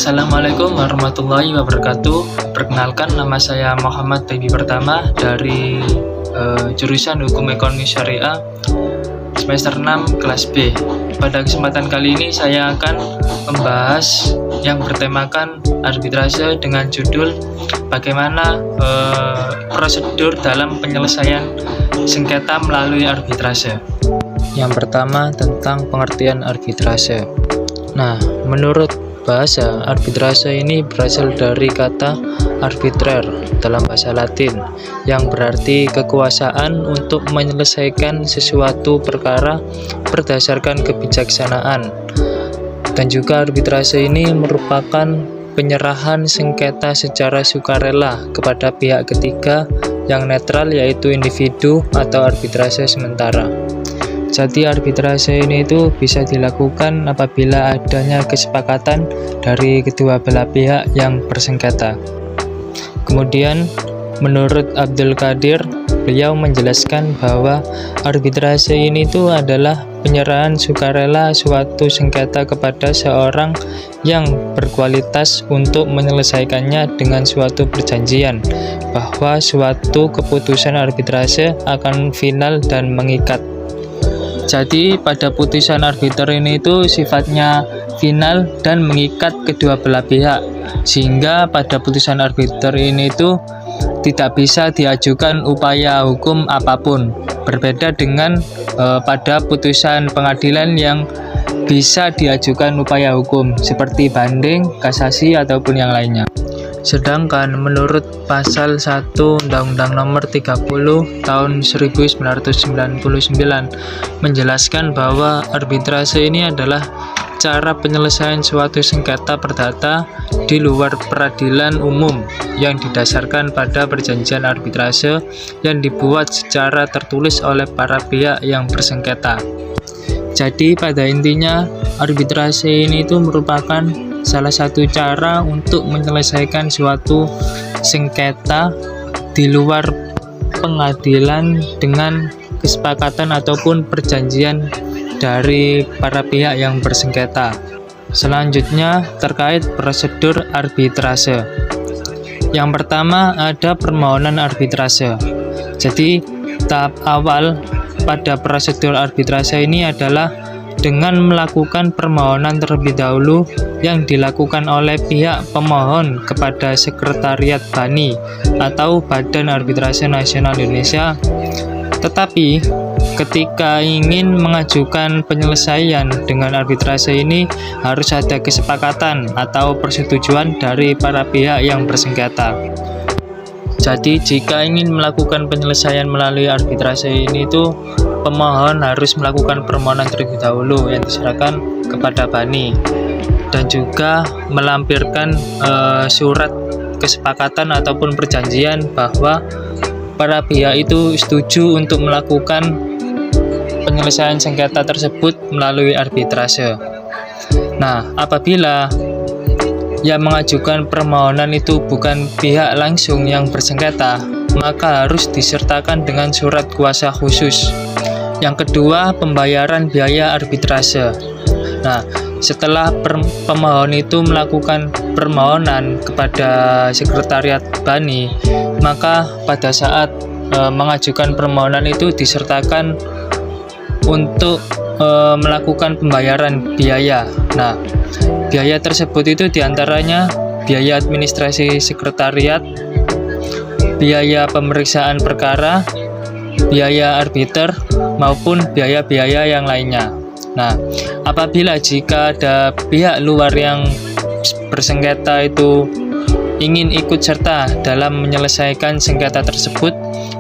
Assalamualaikum warahmatullahi wabarakatuh. Perkenalkan, nama saya Muhammad Baby Pertama dari jurusan Hukum Ekonomi Syariah semester 6 kelas B. Pada kesempatan kali ini saya akan membahas yang bertemakan arbitrase dengan judul bagaimana prosedur dalam penyelesaian sengketa melalui arbitrase. Yang pertama tentang pengertian arbitrase. Nah, menurut bahasa, arbitrase ini berasal dari kata arbiter dalam bahasa Latin yang berarti kekuasaan untuk menyelesaikan sesuatu perkara berdasarkan kebijaksanaan. Dan juga arbitrase ini merupakan penyerahan sengketa secara sukarela kepada pihak ketiga yang netral, yaitu individu atau arbitrase sementara. Jadi arbitrase ini itu bisa dilakukan apabila adanya kesepakatan dari kedua belah pihak yang bersengketa. Kemudian menurut Abdul Qadir, beliau menjelaskan bahwa arbitrase ini itu adalah penyerahan sukarela suatu sengketa kepada seorang yang berkualitas untuk menyelesaikannya dengan suatu perjanjian bahwa suatu keputusan arbitrase akan final dan mengikat. Jadi pada putusan arbiter ini itu sifatnya final dan mengikat kedua belah pihak, sehingga pada putusan arbiter ini itu tidak bisa diajukan upaya hukum apapun, berbeda dengan pada putusan pengadilan yang bisa diajukan upaya hukum seperti banding, kasasi ataupun yang lainnya. Sedangkan menurut pasal 1 Undang-Undang Nomor 30 Tahun 1999 menjelaskan bahwa arbitrase ini adalah cara penyelesaian suatu sengketa perdata di luar peradilan umum yang didasarkan pada perjanjian arbitrase yang dibuat secara tertulis oleh para pihak yang bersengketa. Jadi pada intinya arbitrase ini itu merupakan salah satu cara untuk menyelesaikan suatu sengketa di luar pengadilan dengan kesepakatan ataupun perjanjian dari para pihak yang bersengketa. Selanjutnya terkait prosedur arbitrase. Yang pertama ada permohonan arbitrase. Jadi tahap awal pada prosedur arbitrase ini adalah dengan melakukan permohonan terlebih dahulu yang dilakukan oleh pihak pemohon kepada Sekretariat BANI atau Badan Arbitrase Nasional Indonesia. Tetapi ketika ingin mengajukan penyelesaian dengan arbitrase ini harus ada kesepakatan atau persetujuan dari para pihak yang bersengketa. Jadi jika ingin melakukan penyelesaian melalui arbitrase ini itu pemohon harus melakukan permohonan terlebih dahulu yang diserahkan kepada BANI dan juga melampirkan surat kesepakatan ataupun perjanjian bahwa para pihak itu setuju untuk melakukan penyelesaian sengketa tersebut melalui arbitrase. Nah, apabila yang mengajukan permohonan itu bukan pihak langsung yang bersengketa, maka harus disertakan dengan surat kuasa khusus. Yang kedua, pembayaran biaya arbitrase. Nah, setelah pemohon itu melakukan permohonan kepada Sekretariat BANI, maka pada saat mengajukan permohonan itu disertakan untuk melakukan pembayaran biaya. Nah, biaya tersebut itu diantaranya biaya administrasi sekretariat, biaya pemeriksaan perkara, biaya arbiter, maupun biaya-biaya yang lainnya. Nah, apabila jika ada pihak luar yang bersengketa itu ingin ikut serta dalam menyelesaikan sengketa tersebut,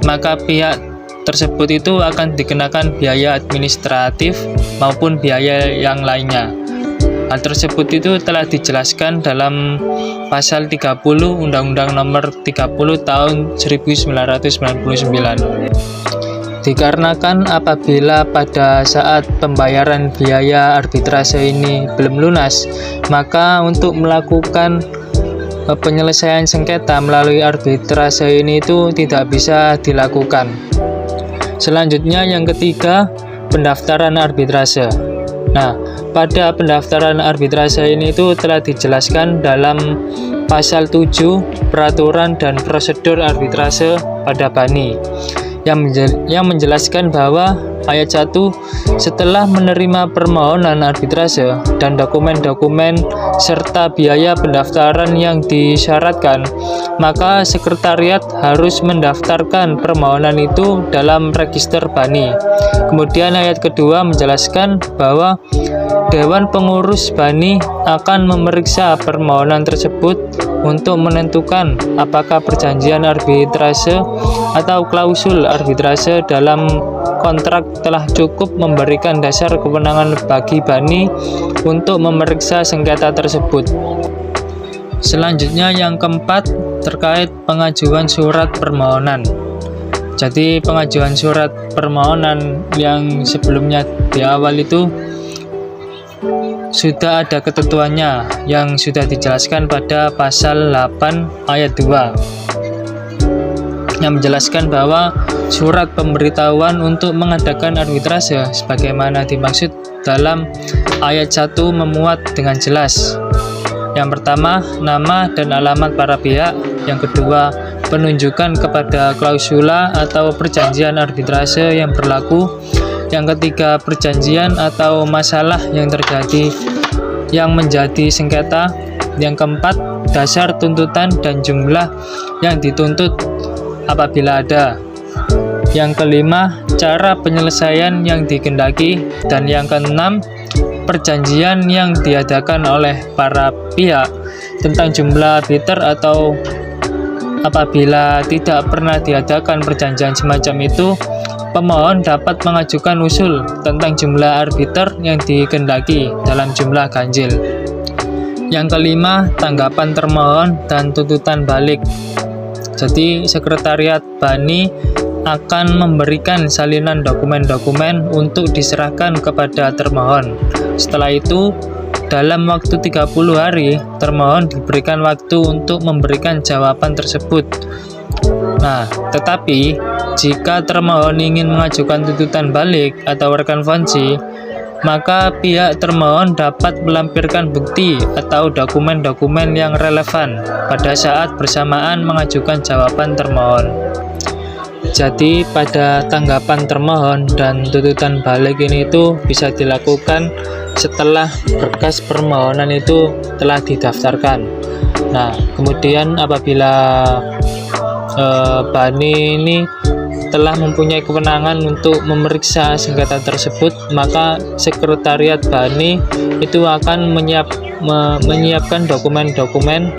maka pihak tersebut itu akan dikenakan biaya administratif maupun biaya yang lainnya. Hal tersebut itu telah dijelaskan dalam pasal 30 Undang-Undang Nomor 30 Tahun 1999. Dikarenakan apabila pada saat pembayaran biaya arbitrase ini belum lunas, maka untuk melakukan penyelesaian sengketa melalui arbitrase ini itu tidak bisa dilakukan. Selanjutnya yang ketiga, pendaftaran arbitrase. Nah, pada pendaftaran arbitrase ini itu telah dijelaskan dalam pasal 7 peraturan dan prosedur arbitrase pada BANI yang menjelaskan bahwa ayat 1, setelah menerima permohonan arbitrase dan dokumen-dokumen serta biaya pendaftaran yang disyaratkan, maka sekretariat harus mendaftarkan permohonan itu dalam register BANI. Kemudian ayat kedua menjelaskan bahwa Dewan Pengurus BANI akan memeriksa permohonan tersebut untuk menentukan apakah perjanjian arbitrase atau klausul arbitrase dalam kontrak telah cukup memberikan dasar kewenangan bagi BANI untuk memeriksa sengketa tersebut. Selanjutnya yang keempat terkait pengajuan surat permohonan. Jadi pengajuan surat permohonan yang sebelumnya di awal itu sudah ada ketentuannya yang sudah dijelaskan pada pasal 8 ayat 2 yang menjelaskan bahwa surat pemberitahuan untuk mengadakan arbitrase sebagaimana dimaksud dalam ayat 1 memuat dengan jelas. Yang pertama, nama dan alamat para pihak. Yang kedua, penunjukan kepada klausula atau perjanjian arbitrase yang berlaku. Yang ketiga, perjanjian atau masalah yang terjadi yang menjadi sengketa. Yang keempat, dasar tuntutan dan jumlah yang dituntut apabila ada. Yang kelima, cara penyelesaian yang dikehendaki. Dan yang keenam, perjanjian yang diadakan oleh para pihak tentang jumlah arbiter, atau apabila tidak pernah diadakan perjanjian semacam itu, pemohon dapat mengajukan usul tentang jumlah arbiter yang dikehendaki dalam jumlah ganjil. Yang kelima, tanggapan termohon dan tuntutan balik. Jadi sekretariat BANI akan memberikan salinan dokumen-dokumen untuk diserahkan kepada termohon. Setelah itu, dalam waktu 30 hari, termohon diberikan waktu untuk memberikan jawaban tersebut. Nah, tetapi jika termohon ingin mengajukan tuntutan balik atau rekonvensi, maka pihak termohon dapat melampirkan bukti atau dokumen-dokumen yang relevan pada saat bersamaan mengajukan jawaban termohon. Jadi pada tanggapan termohon dan tuntutan balik ini itu bisa dilakukan setelah berkas permohonan itu telah didaftarkan. Nah, kemudian apabila BANI ini telah mempunyai kewenangan untuk memeriksa sengketa tersebut, maka sekretariat BANI itu akan menyiapkan dokumen-dokumen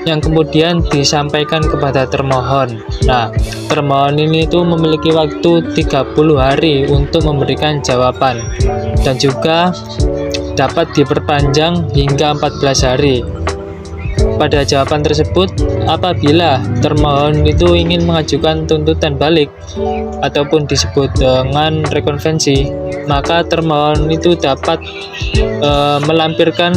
yang kemudian disampaikan kepada termohon. Nah, termohon ini itu memiliki waktu 30 hari untuk memberikan jawaban dan juga dapat diperpanjang hingga 14 hari. Pada jawaban tersebut, apabila termohon itu ingin mengajukan tuntutan balik ataupun disebut dengan rekonvensi, maka termohon itu dapat melampirkan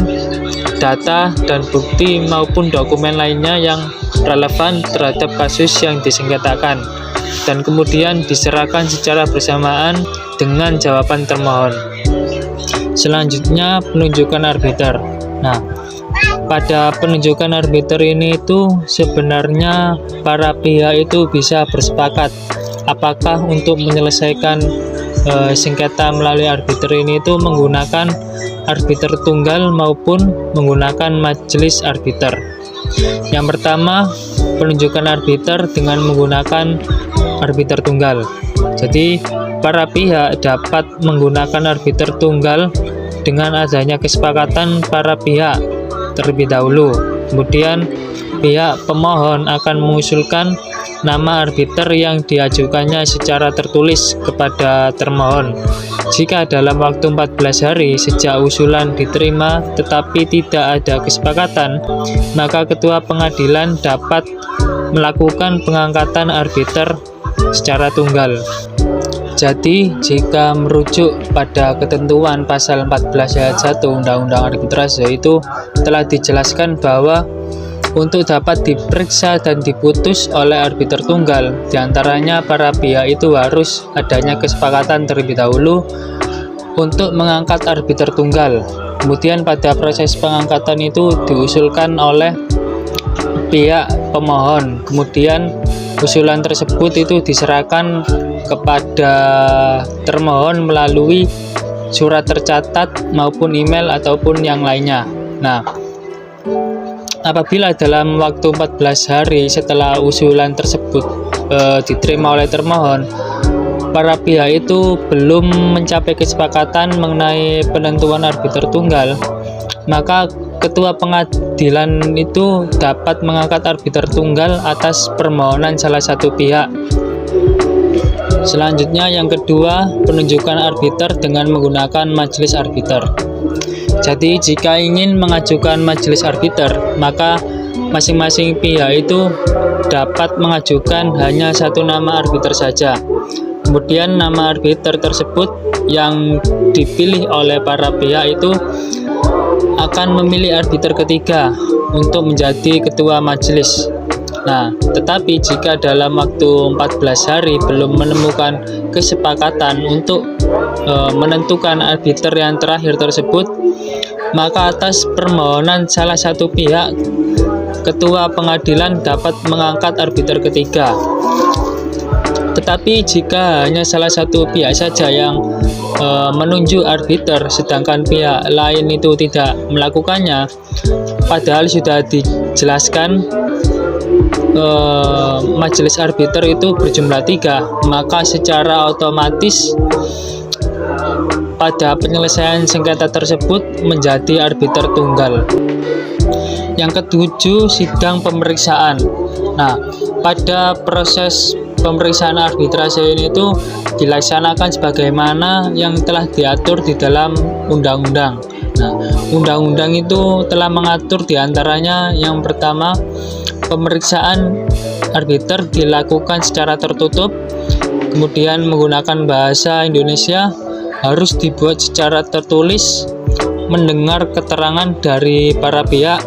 data dan bukti maupun dokumen lainnya yang relevan terhadap kasus yang disengketakan dan kemudian diserahkan secara bersamaan dengan jawaban termohon. Selanjutnya, penunjukan arbiter. Nah, pada penunjukan arbiter ini itu sebenarnya para pihak itu bisa bersepakat apakah untuk menyelesaikan sengketa melalui arbiter ini itu menggunakan arbiter tunggal maupun menggunakan majelis arbiter. Yang pertama, penunjukan arbiter dengan menggunakan arbiter tunggal. Jadi para pihak dapat menggunakan arbiter tunggal dengan adanya kesepakatan para pihak terlebih dahulu. Kemudian pihak pemohon akan mengusulkan nama arbiter yang diajukannya secara tertulis kepada termohon. Jika dalam waktu 14 hari sejak usulan diterima tetapi tidak ada kesepakatan, maka ketua pengadilan dapat melakukan pengangkatan arbiter secara tunggal. Jadi, jika merujuk pada ketentuan pasal 14 ayat 1 Undang-Undang Arbitrase itu telah dijelaskan bahwa untuk dapat diperiksa dan diputus oleh arbiter tunggal, diantaranya para pihak itu harus adanya kesepakatan terlebih dahulu untuk mengangkat arbiter tunggal. Kemudian pada proses pengangkatan itu diusulkan oleh pihak pemohon. Kemudian usulan tersebut itu diserahkan kepada termohon melalui surat tercatat maupun email ataupun yang lainnya. Nah, apabila dalam waktu 14 hari setelah usulan tersebut diterima oleh termohon, para pihak itu belum mencapai kesepakatan mengenai penentuan arbiter tunggal, maka ketua pengadilan itu dapat mengangkat arbiter tunggal atas permohonan salah satu pihak. Selanjutnya yang kedua, penunjukan arbiter dengan menggunakan majelis arbiter. Jadi jika ingin mengajukan majelis arbiter, maka masing-masing pihak itu dapat mengajukan hanya satu nama arbiter saja. Kemudian nama arbiter tersebut yang dipilih oleh para pihak itu akan memilih arbiter ketiga untuk menjadi ketua majelis. Nah, tetapi jika dalam waktu 14 hari belum menemukan kesepakatan untuk menentukan arbiter yang terakhir tersebut, maka atas permohonan salah satu pihak, ketua pengadilan dapat mengangkat arbiter ketiga. Tetapi jika hanya salah satu pihak saja yang menunjuk arbiter, sedangkan pihak lain itu tidak melakukannya, padahal sudah dijelaskan majelis arbiter itu berjumlah 3, maka secara otomatis pada penyelesaian sengketa tersebut menjadi arbiter tunggal. Yang ketujuh, sidang pemeriksaan. Nah, pada proses pemeriksaan arbitrase ini itu dilaksanakan sebagaimana yang telah diatur di dalam undang-undang. Nah, undang-undang itu telah mengatur diantaranya yang pertama, pemeriksaan arbiter dilakukan secara tertutup, kemudian menggunakan bahasa Indonesia, harus dibuat secara tertulis, mendengar keterangan dari para pihak,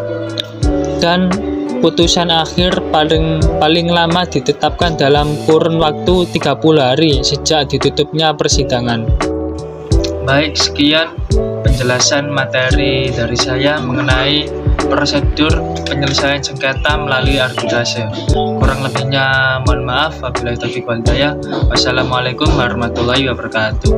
dan putusan akhir paling lama ditetapkan dalam kurun waktu 30 hari sejak ditutupnya persidangan. Baik, sekian penjelasan materi dari saya mengenai prosedur penyelesaian sengketa melalui arbitrase. Kurang lebihnya mohon maaf. Wabillahi taufiq wal hidayah. Wassalamualaikum warahmatullahi wabarakatuh.